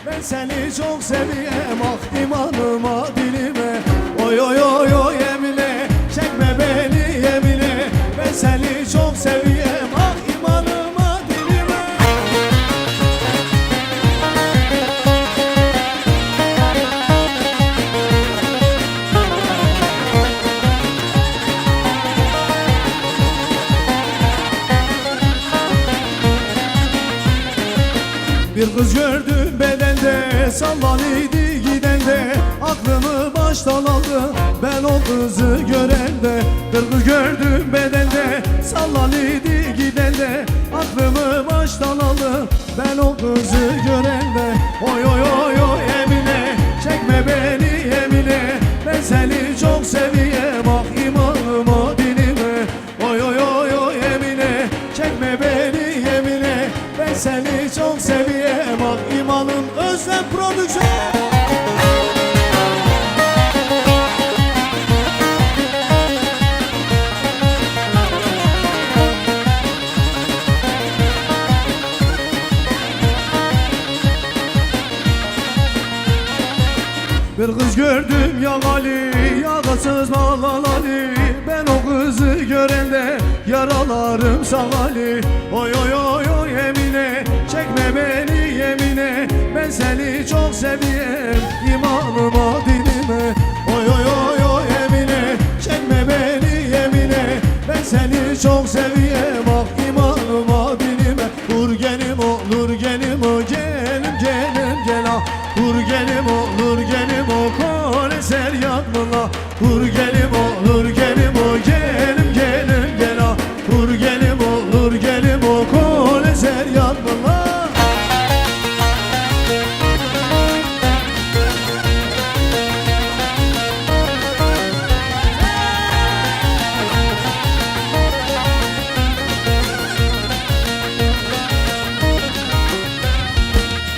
Ben seni çok seviyem, ah imanıma dilime. Oy oy oy oy Emine, çekme beni yemine. Ben seni çok seviyem, ah imanıma dilime. Bir kız gördüm bedende, sallanıydı gidende. Aklımı baştan aldı ben o kızı görende. Bir kız gördüm bedende, sallanıydı gidende. Aklımı baştan aldı ben o kızı görende. Oy oy oy oy Emine, çekme beni yemine. Ben seni çok seviyem, ah imanıma dilime. Oy oy oy oy Emine, çekme beni yemine. Ben seni çok seviyem, ah imanım. Özlem Prodüksiyon. Bir kız gördüm yağali, yağasız malalali. Ben o kızı görende yaralarım sağali. Oy oy oy oy Emine, çekme beni yemine. Ben seni çok seviyem, imanıma dilime. Oy oy oy oy Emine, çekme beni yemine. Ben seni çok seviyem, ah imanıma dilime. Vur gelim olur gelim o gelim gelim gel ah. Vur gelim olur gelim o kol eser yanına. Vur gelim olur gelim o gelim gelim gel ah. Vur gelim olur gelim o kol eser yanına.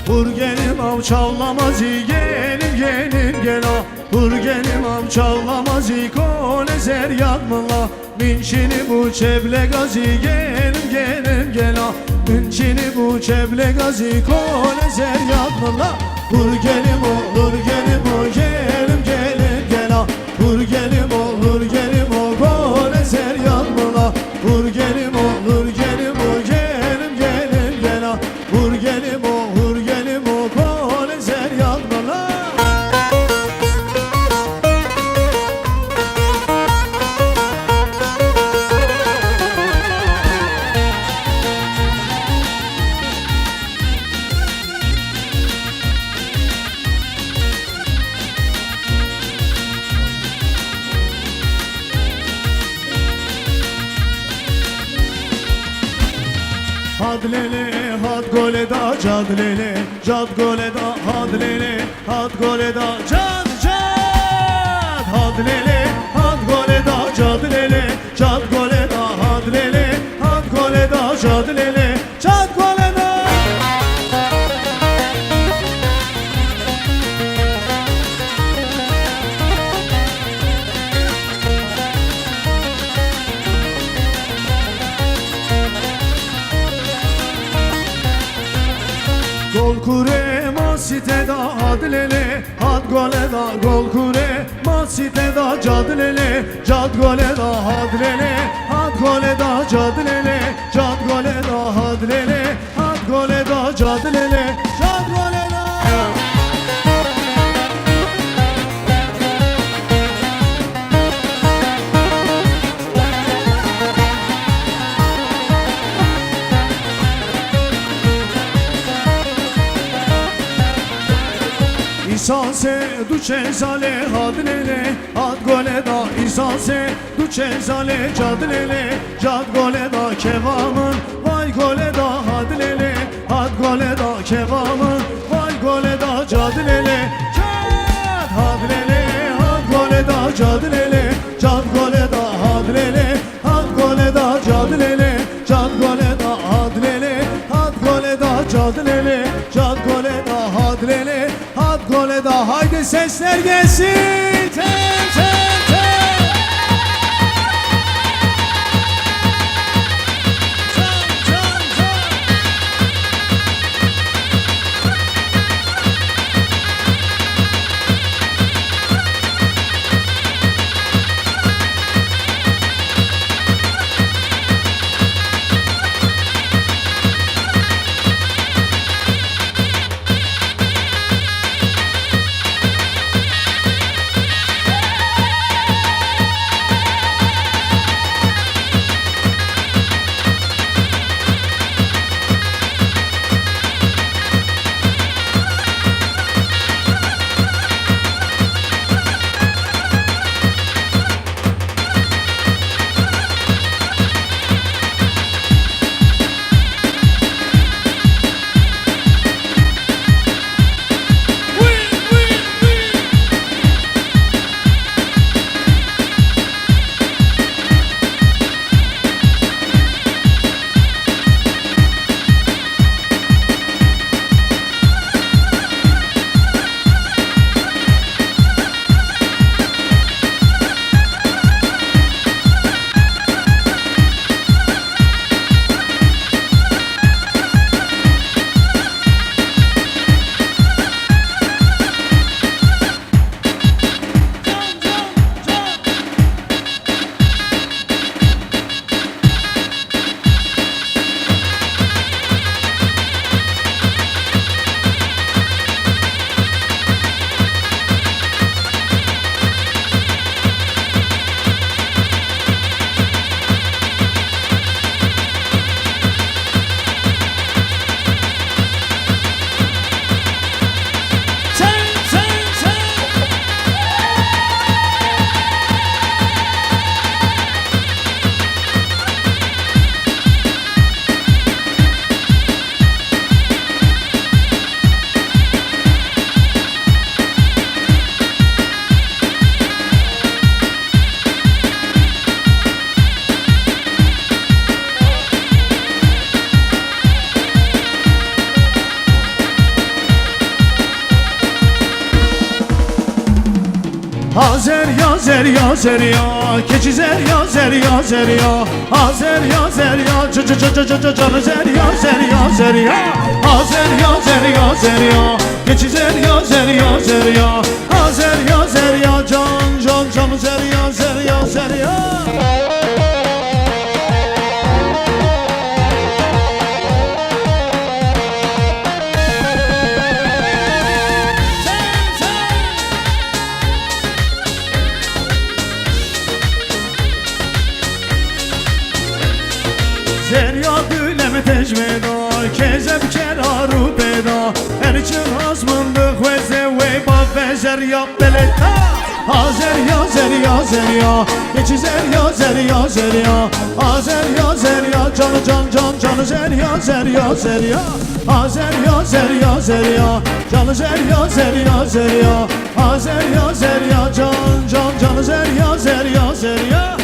Vur gelim av çallamazı gelim gelim gel ah. Vur gelim av çallamazı kol ezer yanmına. Minçini bu çevle gazı gelim gelim gel ah. Minçini bu çevle gazı kol ezer yanmına. Vur gelim olur gelim o gelim gelim gel ah. Vur gelim olur gelim o kol ezer yanmına. Vur gelim olur gelim o gelim gelim gel ah. Vur gelim olur gelim o kol ezer yanmına. Had lele had gole da cad lele, cad gole da had lele, had gole da cad cad. Had lele had gole da cad lele, cad gole da had lele, had gole da cad lele, cad gole da. Gol kure masite da had lele, had gole da. Gol kure masite da cad lele, cad gole da had lele, had gole da cad lele, cad gole da had lele, had gole da cad lele, cad gole da. İsanse duce zale had lele, had gole da. İsanse duce zale cad lele, cad gole da. Kevamın vay gole da had lele, had gole da. Kevamın vay gole da cad lele, cad had lele, had gole da cad lele, cad gole da had lele, had gole da cad lele, cad gole da had lele, had gole da cad lele, cad gole da had lele, had gole da. Haydi sesler gelsin. Ten ten ten. Ten ten ten. Azer ya zer ya zer ya, keçi zer ya zer ya zer ya, Azer ya zer ya, canı zer ya zer ya zer ya, Azer ya zer ya zer ya, keçi zer ya zer ya zer ya, Azer ya zer ya, canı zer ya zer ya zer ya. Zerya gülemi tecmeda, kezeb keraru peda, erçin azmındık ve zevve bab ve zerya beletta. Azer ya zer ya zer ya, keçi zer ya zer ya zer ya, Azer ya zer ya, canı zer ya zer ya zer ya, Azer ya zer ya zer ya, canı zer ya zer ya zer ya, Azer ya zer ya, canı zer ya zer ya zer ya.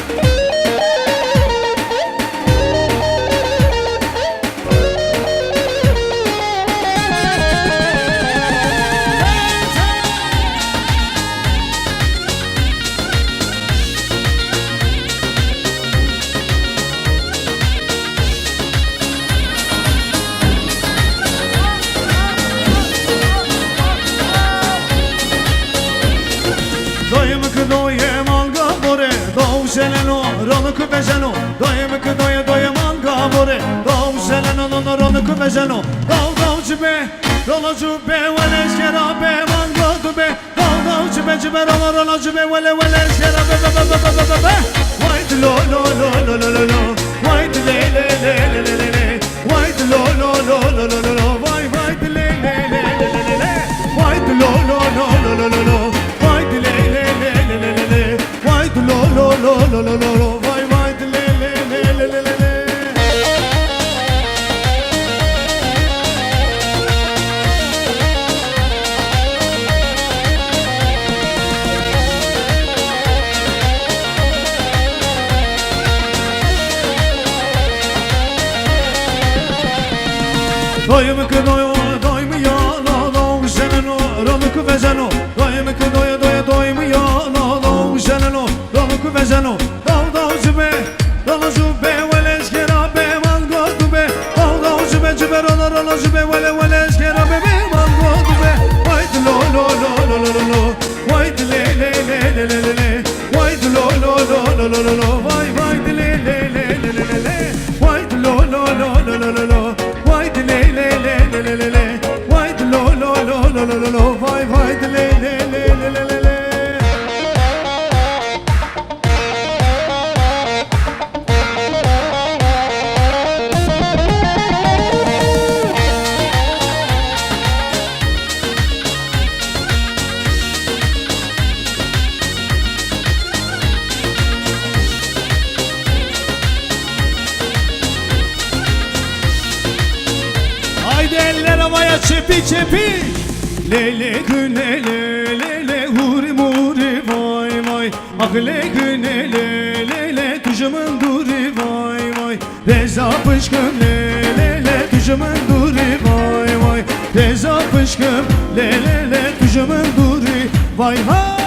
Seleno, ronu kubezeno, doyem que doye manga more, do seleno no ronu kubezeno, do cibe, ronu cibe, wele skera be manga cibe, do cibe ronu cibe, wele skera be, white lo, white le, white lo, white le, white lo, white le, white lo, vay vay le. Doyum que doyum ya no seneno, ronu kubezeno, doyum que doyum ya no seneno, ronu kubezeno, do cibe, wele skera be mango cibe, do cibe ronu cibe, wele skera be mango cibe, white lo, white le, white lo, vay white le, white lo, white le, white lo, vay white le. Haydi eller havaya çepi, lele güne lele huri muri vay vay, akle güne lele tücümün duri vay vay, reza pışkım lele tücümün duri vay vay, reza pışkım lele tücümün duri vay vay.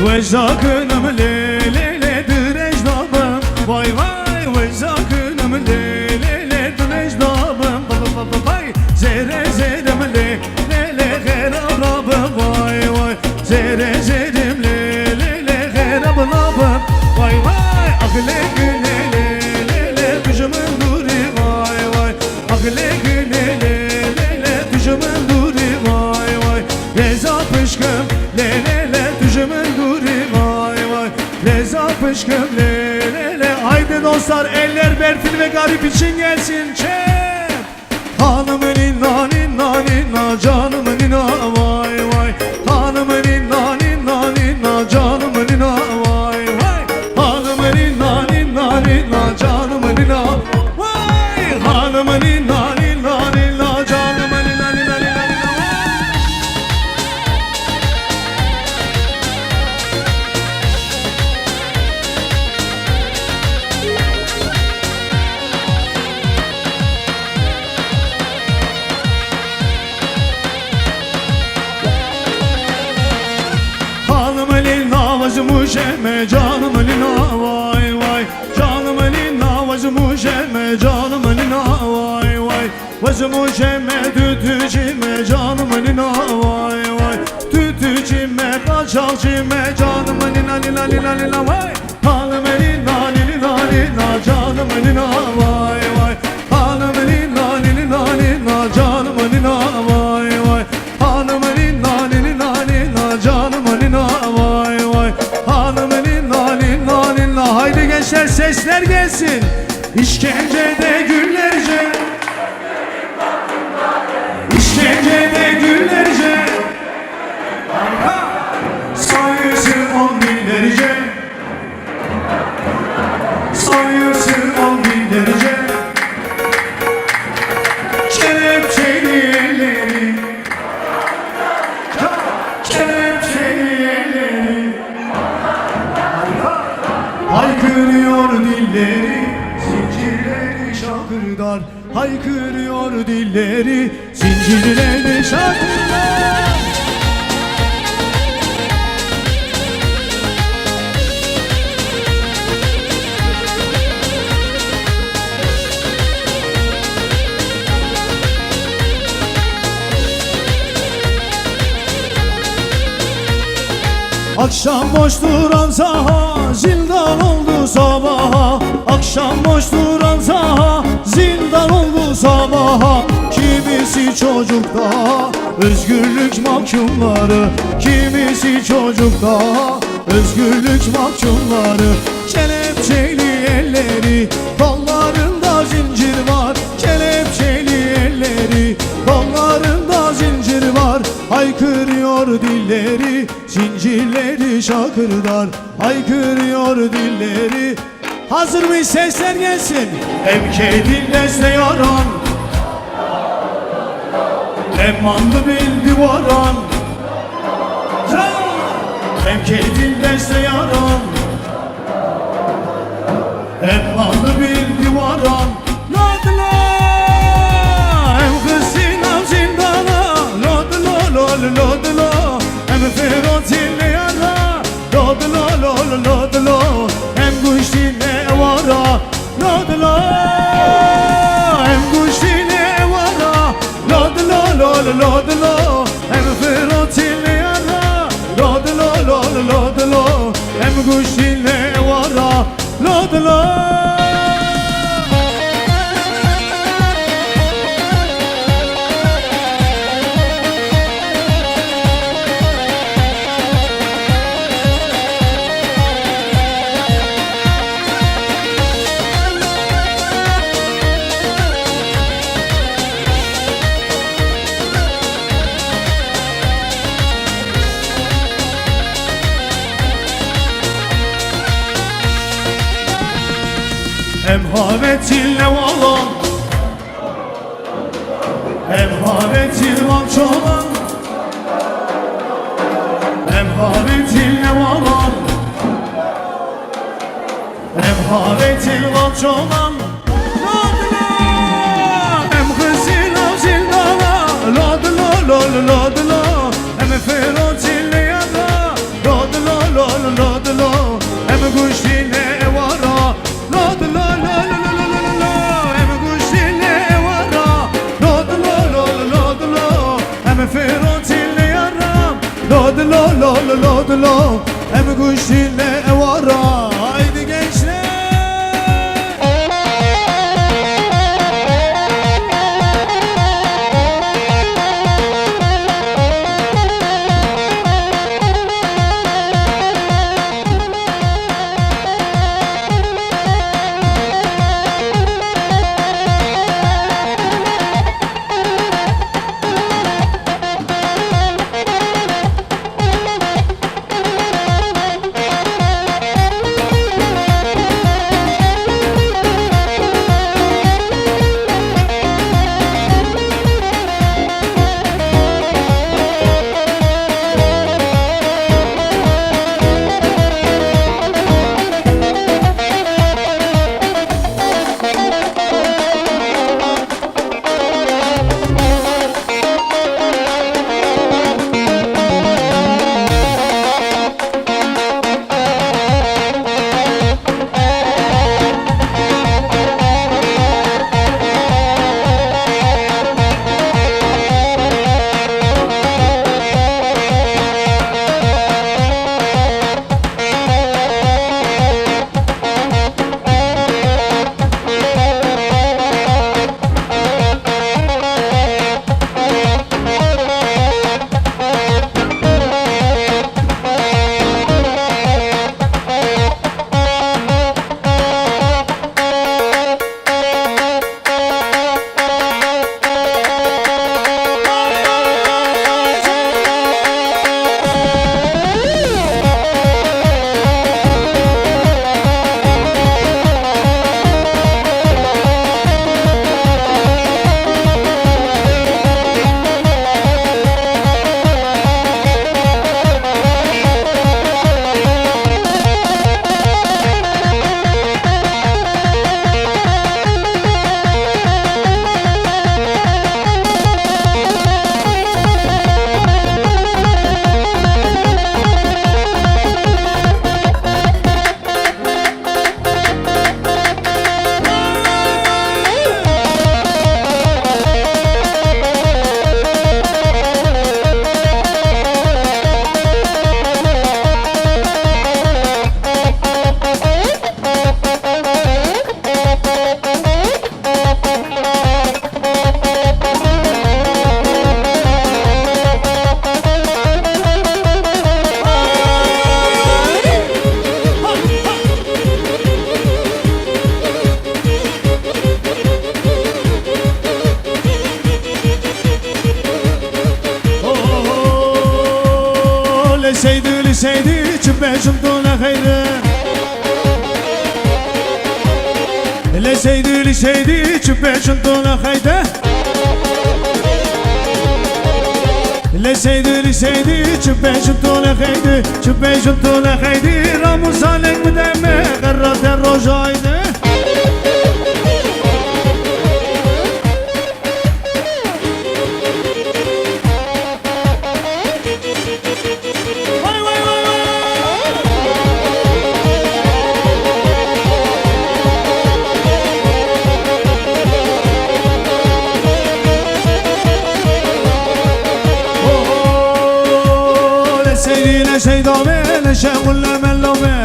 Vecdakınım lele direcdabım, vay vay vecdakınım lele direcdabım, vay zerem lele gerabrabım, vay vay zerem lele gerabrabım, vay vay akle güne lele tücümün duri vay vay, akle güne lele tücümün duri vay vay, reza pışkım lele tücümün duri vay vay, reza pışkım lele. Haydi dostlar eller Berfin ve Garip için gelsin çek. Hanımın inna ninna ninna, canımın inna vay vay, hanımın inna ninna ninna, canımın inna vay vay, hanımın inna ninna ninna, canımın inna vay, hanımın inna ninna ninna, canımın inna ninna ninna ninna vay. muşeme canım lina vay vay. Canım lina vaz muşeme canım lina vay vay. Vaz muşeme tütücime canım lina vay vay. Tütücime kaçalcime canım lina lina lina lina vay. Hanım lina lina lina canım lina vay vay. Hanım lina lina lina canım lina vay vay. Hanım lina lina lina canım lina vay vay. Hanım lina lina lina. Haydi gençler sesler gelsin. İşkencede günlerce, İşkencede günlerce, sayısı 10 binlerce, sayısı 10 binlerce. Kelepçeli elleri, kelepçeli elleri, haykırıyor dilleri, zincirleri şakırdar. Haykırıyor dilleri, zincirleri şakırdar. Akşam boş duran saha zindan oldu sabaha. Akşam boş duran saha zindan oldu sabaha. Kimisi çocukta özgürlük mahkumları, kimisi çocukta özgürlük mahkumları. Kelepçeli elleri, kollarında zincir var. Kelepçeli elleri, kollarında zincir var. Haykırıyor dilleri, zincirleri şakırdar. Haykırıyor dilleri. Hazır mıyız? Sesler gelsin. Hem kedillesle yaran, hem mandı bildi varan. Hem kedillesle yaran, hem mandı bildi varan. Lodla, hem kızına zindana. Lodla, lodla, lodla, hem ferotille yara. Lodla, lodla, lodla, hem kuşine vara. Lodla, hem kuşine vara. Lodla, lodla, lodla, hem ferotille yara. Lodla, lodla, lodla, hem kuşine vara. Lodla. Hem havetil nevalan, hem havetil vançolan, hem havetil nevalan, hem havetil vançolan. Lodla, hem kızına zindana. Lodla, lodla, lodla, hem ferotil yara. Lodla, lodla, lodla, hem kuşine vara. Lodla, la la la la la la, hem kuşine vara. Lodla, lodla, lodla, hem ferotille yara. Lodla, lodla, lodla, hem kuşine vara. Haydi gençler. لسيدي جبه جنطونا خيره لسيدي لسيدي جبه جنطونا خيره لسيدي لسيدي جبه جنطونا خيره جبه جنطونا خيره راموس عليك بدمه غرات الرجايده سيدامي لشغل ملومي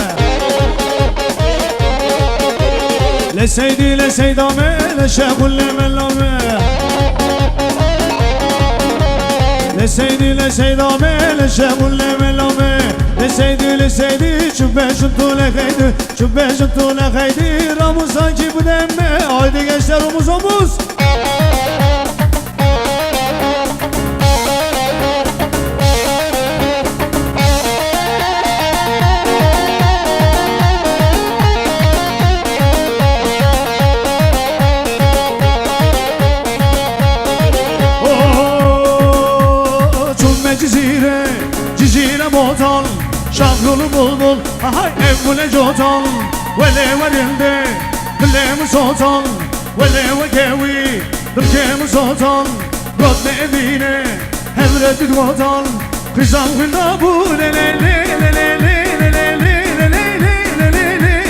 لسيدي لسيدامي لشغل ملومي لسيدي لسيدامي لشغل ملومي لسيدي لسيدي شبه شنطو لخيدي شبه شنطو لخيدي راموس هنجيب دمي هايدي gençler omuz omuz موتان شغل بلبل هاي evle jotan ولا ورنده كلام صوتان ولا وكاوي بركام صوتان رد evine hevret وطن kızan gülabı le le le le le le le le le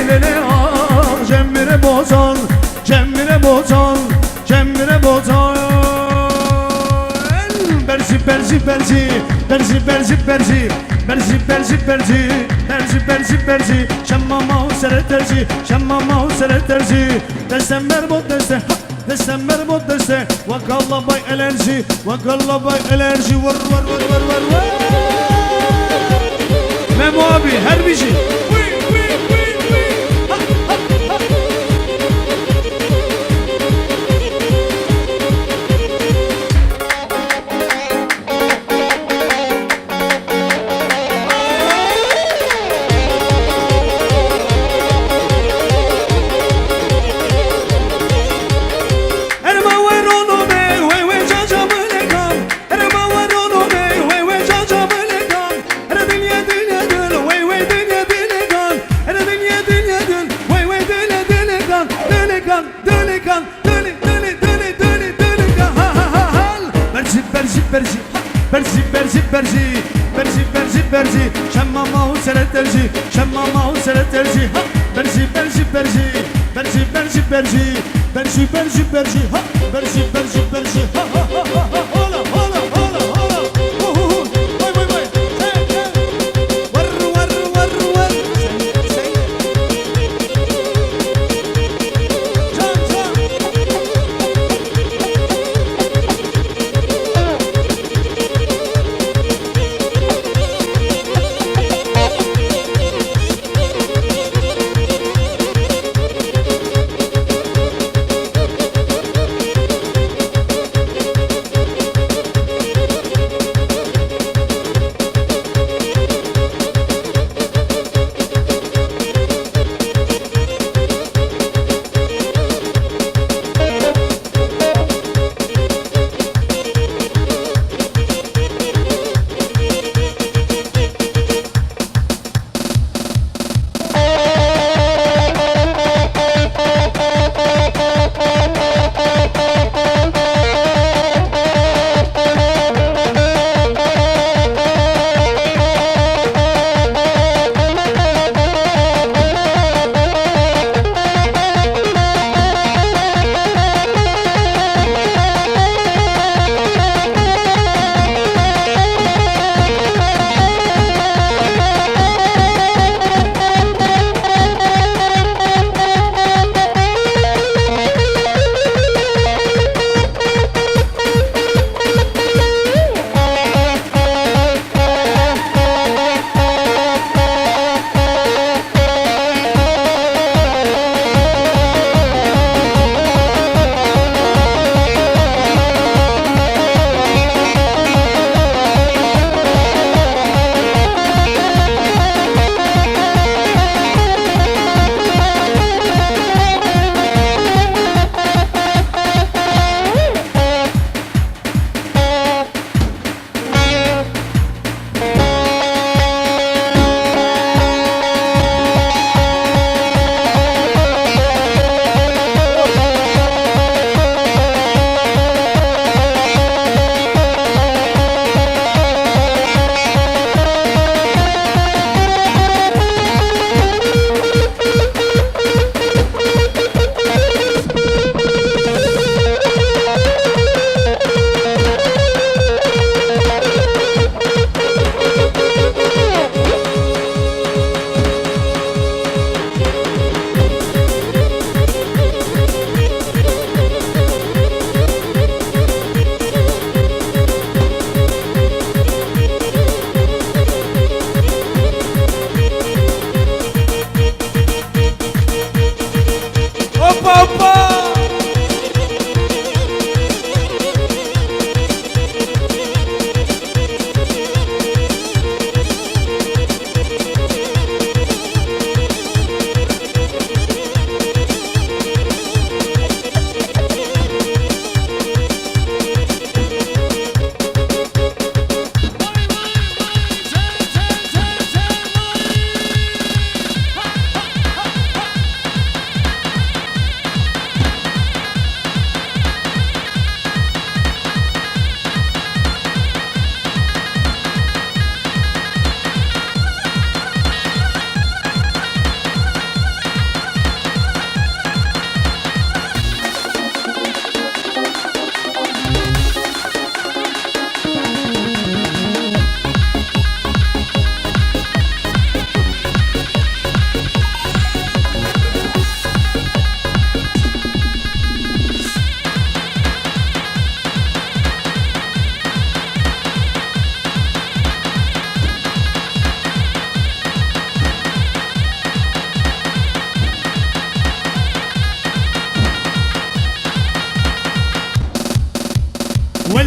le le cemmire botan cemmire botan cemmire botan berzi berzi berzi berzi berzi berzi berzi berzi berzi berzi berzi berzi şemmama sere terzi şemmama sere terzi destem berbot deste destem berbot deste vakalla bay enerji vakalla bay enerji var var var var var var Memo abi her bir şey berzi berzi berzi berzi berzi berzi berzi şemmama sere terzi şemmama sere terzi berzi berzi berzi berzi berzi berzi berzi berzi berzi berzi berzi berzi hola hola hola hola vay vay vay var var var var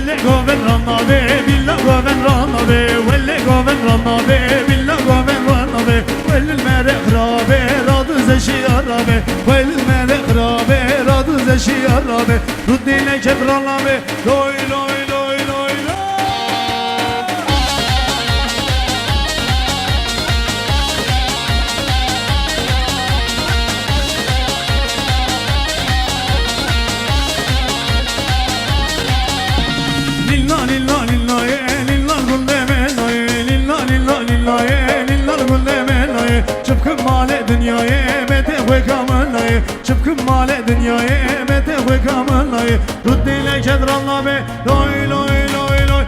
Velle goven rannabe billa goven rannabe Velle goven rannabe billa goven rannabe Vellil mere khrabe radı zeşi arabe Vellil mere khrabe radı zeşi arabe Ruddine kebrannabe loy loy loy loy loy Lilla lilla lilla ye lilla gulle menaye Lilla lilla lilla ye lilla gulle menaye Çıpkın male dünyaya mete ve kamenaye Çıpkın male dünyaya mete ve kamenaye Ruddile kedranla be loy loy loy loy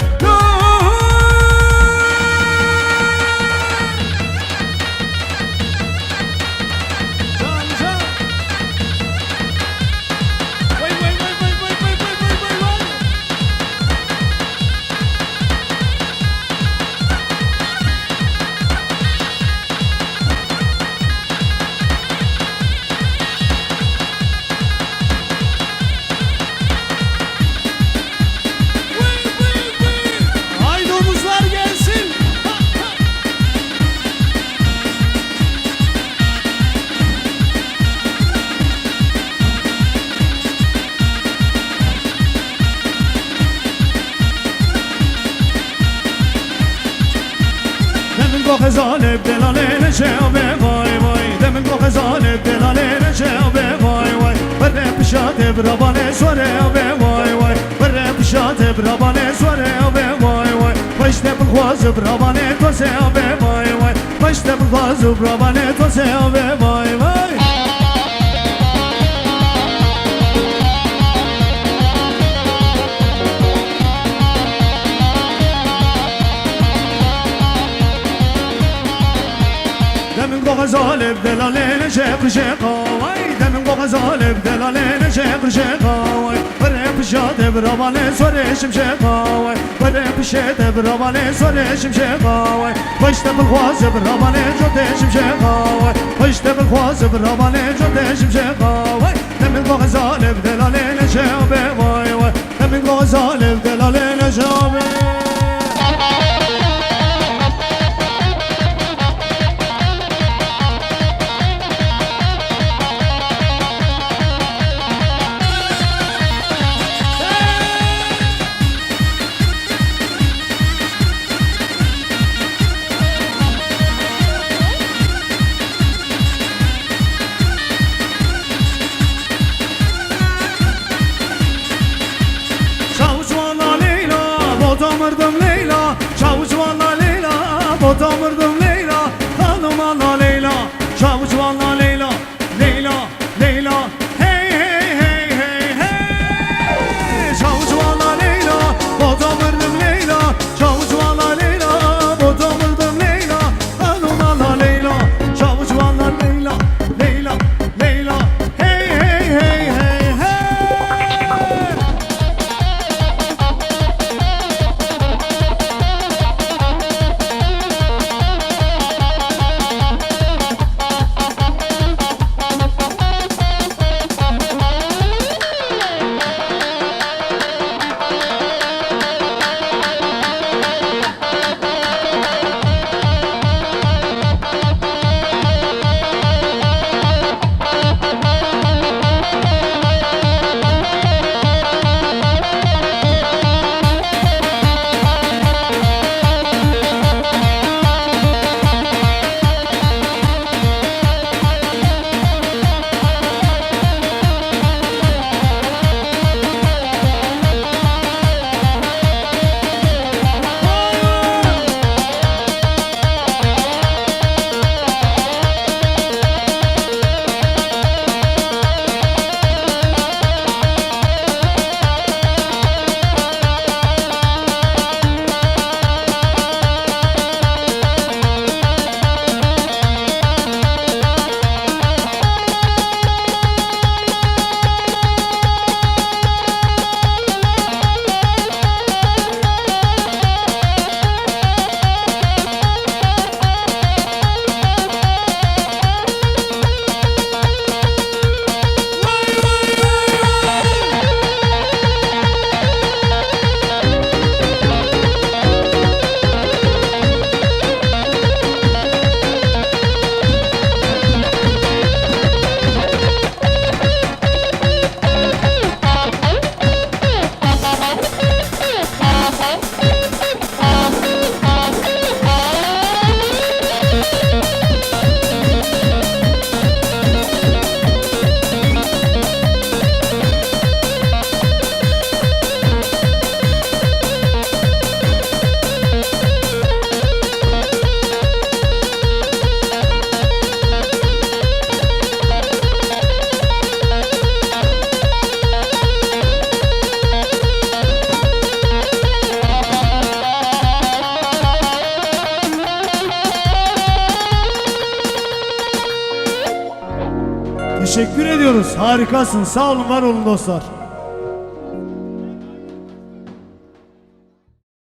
Khazale delale neşabe vay vay Demin ko khazale delale neşabe vay vay Bere pişate brabane sore be vay vay Bere pişate brabane sore be vay vay Başte bkhwaz brabane tose be vay vay Başte bkhwaz brabane tose be vay vay Demin ko khazale delale neşabe vay Demin ko khazale delale neşabe vay Bere pişate brabane sore şimşek vay Bere pişate brabane sore şimşek vay Başte bkhwaz brabane jote şimşek vay Başte bkhwaz brabane jote şimşek vay Demin ko khazale delale neşabe vay vay Demin ko khazale delale neşabe Botamırdım Leyla, çavuçvanla Leyla Botamırdım Leyla, hanımanla Leyla Çavuçvanla Leyla, Leyla, Leyla Hey hey hey hey hey Çavuçvanla Leyla, botamırdım Leyla Çavuçvanla Leyla, botamırdım Leyla Hanımanla Leyla, çavuçvanla Leyla Leyla, Leyla Hey hey hey hey hey Teşekkür ediyoruz. Harikasın. Sağ olun, var olun dostlar.